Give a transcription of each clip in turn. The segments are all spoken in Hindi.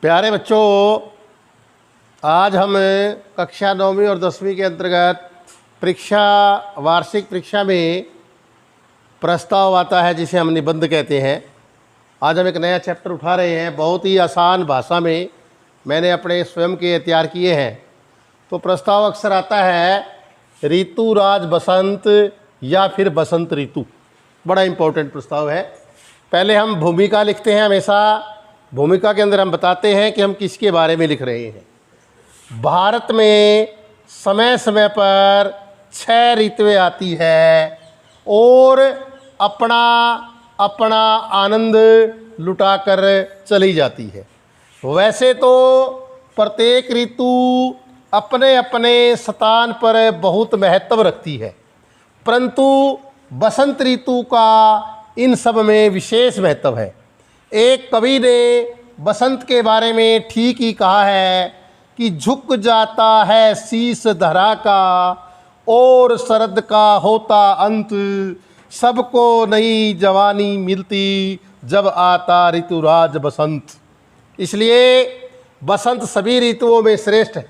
प्यारे बच्चों, आज हम कक्षा 9वीं और 10वीं के अंतर्गत वार्षिक परीक्षा में प्रस्ताव आता है जिसे हम निबंध कहते हैं। आज हम एक नया चैप्टर उठा रहे हैं। बहुत ही आसान भाषा में मैंने अपने स्वयं के तैयार किए हैं। तो प्रस्ताव अक्सर आता है ऋतु राज बसंत या फिर बसंत ऋतु। बड़ा इम्पोर्टेंट प्रस्ताव है। पहले हम भूमिका लिखते हैं। हमेशा भूमिका के अंदर हम बताते हैं कि हम किसके बारे में लिख रहे हैं। भारत में समय समय पर 6 ऋतुएं आती है और अपना अपना आनंद लुटाकर चली जाती है। वैसे तो प्रत्येक ऋतु अपने अपने स्थान पर बहुत महत्व रखती है, परंतु बसंत ऋतु का इन सब में विशेष महत्व है। एक कवि ने बसंत के बारे में ठीक ही कहा है कि झुक जाता है शीश धरा का और शरद का होता अंत, सबको नई जवानी मिलती जब आता ऋतुराज बसंत। इसलिए बसंत सभी ऋतुओं में श्रेष्ठ है।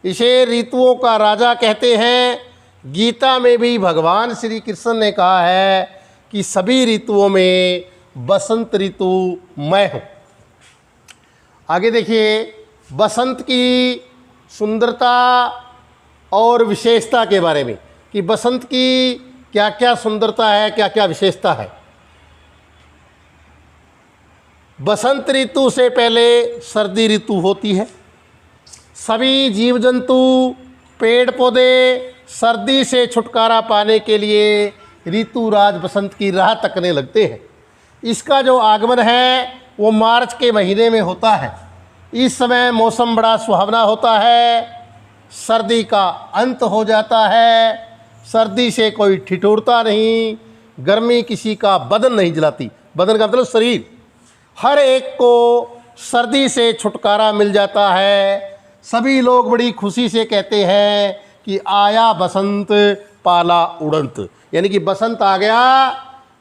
इसे ऋतुओं का राजा कहते हैं। गीता में भी भगवान श्री कृष्ण ने कहा है कि सभी ऋतुओं में बसंत ऋतु मैं हूँ। आगे देखिए, बसंत की सुंदरता और विशेषता के बारे में कि बसंत की क्या क्या सुंदरता है, क्या क्या विशेषता है। बसंत ऋतु से पहले सर्दी ऋतु होती है। सभी जीव जंतु, पेड़ पौधे सर्दी से छुटकारा पाने के लिए ऋतुराज बसंत की राह तकने लगते हैं। इसका जो आगमन है वो मार्च के महीने में होता है। इस समय मौसम बड़ा सुहावना होता है। सर्दी का अंत हो जाता है। सर्दी से कोई ठिठुरता नहीं। गर्मी किसी का बदन नहीं जलाती। बदन का मतलब शरीर। हर एक को सर्दी से छुटकारा मिल जाता है। सभी लोग बड़ी खुशी से कहते हैं कि आया बसंत पाला उड़ंत, यानी कि बसंत आ गया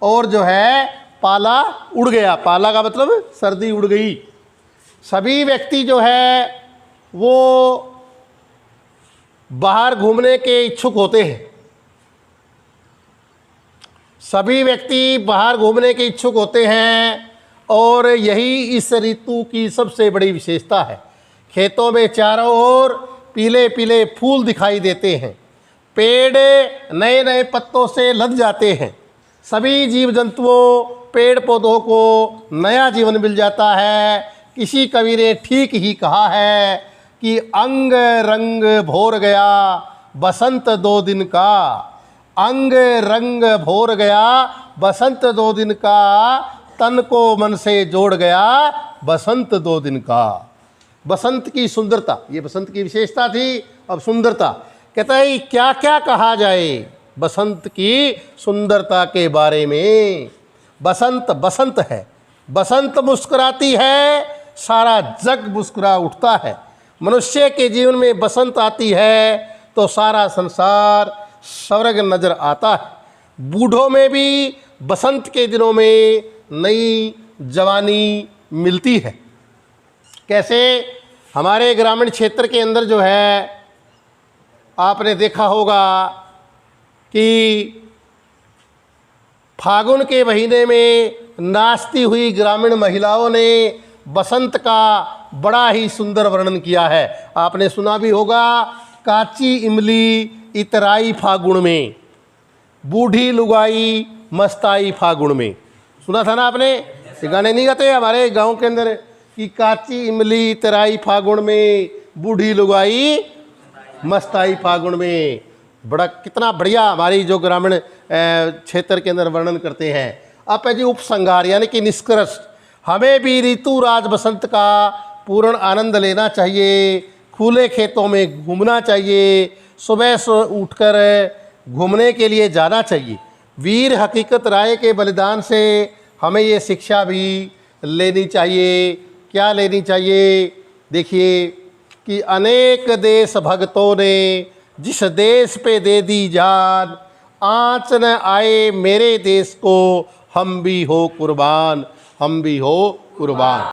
और जो है पाला उड़ गया। पाला का मतलब सर्दी उड़ गई। सभी व्यक्ति जो है वो बाहर घूमने के इच्छुक होते हैं। सभी व्यक्ति बाहर घूमने के इच्छुक होते हैं और यही इस ऋतु की सबसे बड़ी विशेषता है। खेतों में चारों ओर पीले पीले फूल दिखाई देते हैं। पेड़ नए नए पत्तों से लद जाते हैं। सभी जीव जंतुओं, पेड़ पौधों को नया जीवन मिल जाता है। किसी कवि ने ठीक ही कहा है कि अंग रंग भोर गया बसंत 2 दिन का। अंग रंग भोर गया बसंत 2 दिन का, तन को मन से जोड़ गया बसंत 2 दिन का। बसंत की सुंदरता, ये बसंत की विशेषता थी। अब सुंदरता कहता है क्या क्या कहा जाए बसंत की सुंदरता के बारे में। बसंत बसंत है। बसंत मुस्कुराती है, सारा जग मुस्कुरा उठता है। मनुष्य के जीवन में बसंत आती है तो सारा संसार स्वर्ग नजर आता है। बूढ़ों में भी बसंत के दिनों में नई जवानी मिलती है। कैसे? हमारे ग्रामीण क्षेत्र के अंदर जो है आपने देखा होगा कि फागुन के महीने में नाचती हुई ग्रामीण महिलाओं ने बसंत का बड़ा ही सुंदर वर्णन किया है। आपने सुना भी होगा, काची इमली इतराई फागुन में, बूढ़ी लुगाई मस्ताई फागुन में। सुना था ना आपने? ये गाने नहीं गाते हमारे गांव के अंदर कि काची इमली इतराई फागुन में, बूढ़ी लुगाई मस्ताई फागुन में। बड़ा कितना बढ़िया हमारी जो ग्रामीण क्षेत्र के अंदर वर्णन करते हैं। अब है जी उपसंहार, यानी कि निष्कर्ष। हमें भी ऋतुराज बसंत का पूर्ण आनंद लेना चाहिए। खुले खेतों में घूमना चाहिए। सुबह से उठकर घूमने के लिए जाना चाहिए। वीर हकीकत राय के बलिदान से हमें ये शिक्षा भी लेनी चाहिए। क्या लेनी चाहिए? देखिए कि अनेक देश भक्तों ने जिस देश पे दे दी जान, आँच न आए मेरे देश को, हम भी हो कुर्बान, हम भी हो कुर्बान।